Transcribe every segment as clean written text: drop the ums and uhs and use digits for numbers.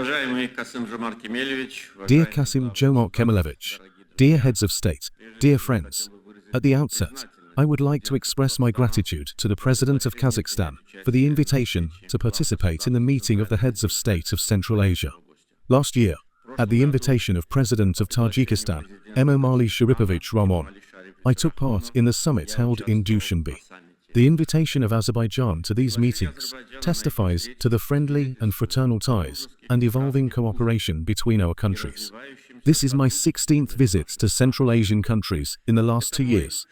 Dear Kassym-Jomart Kemaleevich, dear heads of state, dear friends, at the outset, I would like to express my gratitude to the President of Kazakhstan for the invitation to participate in the meeting of the heads of state of Central Asia. Last year, at the invitation of President of Tajikistan, Emomali Sharipovich Rahmon, I took part in the summit held in Dushanbe. The invitation of Azerbaijan to these meetings testifies to the friendly and fraternal ties and evolving cooperation between our countries. This is my 16th visit to Central Asian countries in the last 2 years.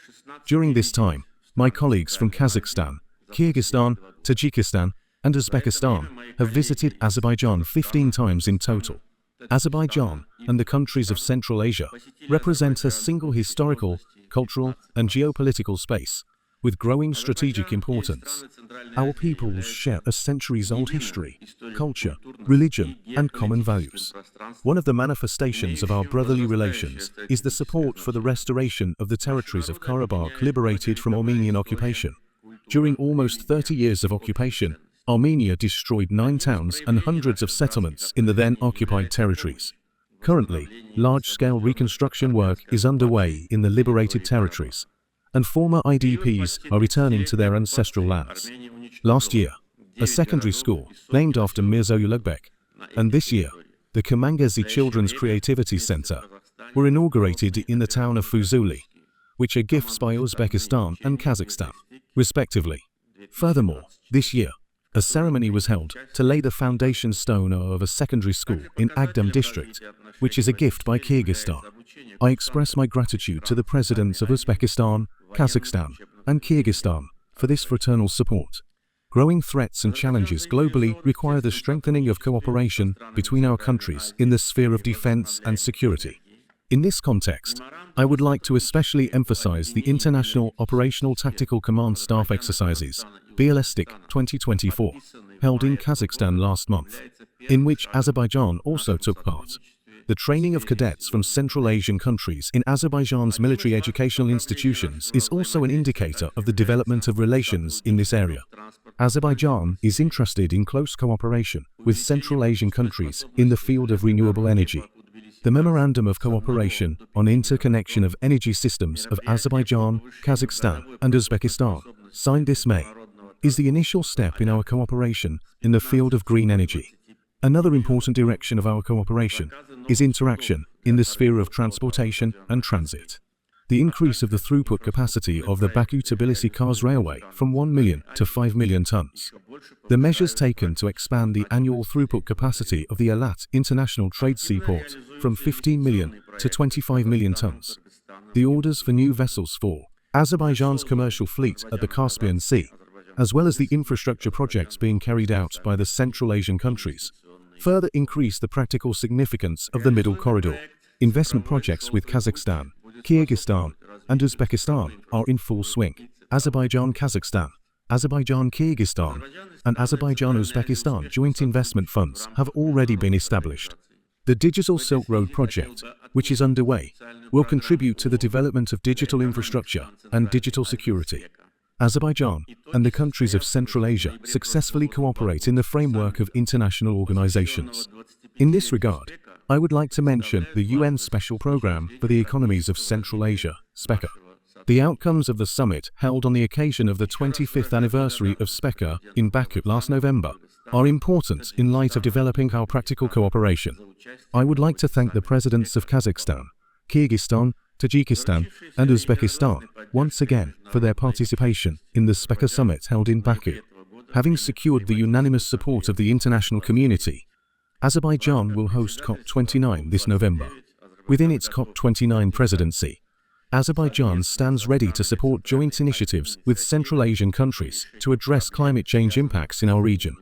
During this time, my colleagues from Kazakhstan, Kyrgyzstan, Tajikistan, and Uzbekistan have visited Azerbaijan 15 times in total. Azerbaijan and the countries of Central Asia represent a single historical, cultural, and geopolitical space with growing strategic importance. Our peoples share a centuries-old history, culture, religion, and common values. One of the manifestations of our brotherly relations is the support for the restoration of the territories of Karabakh liberated from Armenian occupation. During almost 30 years of occupation, Armenia destroyed 9 towns and hundreds of settlements in the then-occupied territories. Currently, large-scale reconstruction work is underway in the liberated territories, and former IDPs are returning to their ancestral lands. Last year, a secondary school named after Mirza Ulugh, and this year, the Kamangezi Children's Creativity Center, were inaugurated in the town of Fuzuli, which are gifts by Uzbekistan and Kazakhstan, respectively. Furthermore, this year, a ceremony was held to lay the foundation stone of a secondary school in Agdam district, which is a gift by Kyrgyzstan. I express my gratitude to the presidents of Uzbekistan, Kazakhstan, and Kyrgyzstan for this fraternal support. Growing threats and challenges globally require the strengthening of cooperation between our countries in the sphere of defense and security. In this context, I would like to especially emphasize the International Operational Tactical Command Staff Exercises, BLSTIC 2024, held in Kazakhstan last month, in which Azerbaijan also took part. The training of cadets from Central Asian countries in Azerbaijan's military educational institutions is also an indicator of the development of relations in this area. Azerbaijan is interested in close cooperation with Central Asian countries in the field of renewable energy. The Memorandum of Cooperation on Interconnection of Energy Systems of Azerbaijan, Kazakhstan, and Uzbekistan, signed this May, is the initial step in our cooperation in the field of green energy. Another important direction of our cooperation is interaction in the sphere of transportation and transit. The increase of the throughput capacity of the Baku-Tbilisi Cars Railway from 1 million to 5 million tons. The measures taken to expand the annual throughput capacity of the Alat International Trade Seaport from 15 million to 25 million tons. The orders for new vessels for Azerbaijan's commercial fleet at the Caspian Sea, as well as the infrastructure projects being carried out by the Central Asian countries, further increase the practical significance of the Middle Corridor. Investment projects with Kazakhstan, Kyrgyzstan, and Uzbekistan are in full swing. Azerbaijan-Kazakhstan, Azerbaijan-Kyrgyzstan, and Azerbaijan-Uzbekistan joint investment funds have already been established. The Digital Silk Road project, which is underway, will contribute to the development of digital infrastructure and digital security. Azerbaijan and the countries of Central Asia successfully cooperate in the framework of international organizations. In this regard, I would like to mention the UN Special Program for the Economies of Central Asia, SPECA. The outcomes of the summit held on the occasion of the 25th anniversary of SPECA in Baku last November are important in light of developing our practical cooperation. I would like to thank the presidents of Kazakhstan, Kyrgyzstan, Tajikistan, and Uzbekistan once again for their participation in the SPECA summit held in Baku. Having secured the unanimous support of the international community, Azerbaijan will host COP29 this November. Within its COP29 presidency, Azerbaijan stands ready to support joint initiatives with Central Asian countries to address climate change impacts in our region.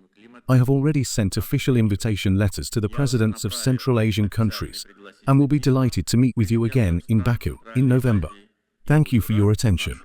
I have already sent official invitation letters to the presidents of Central Asian countries and will be delighted to meet with you again in Baku in November. Thank you for your attention.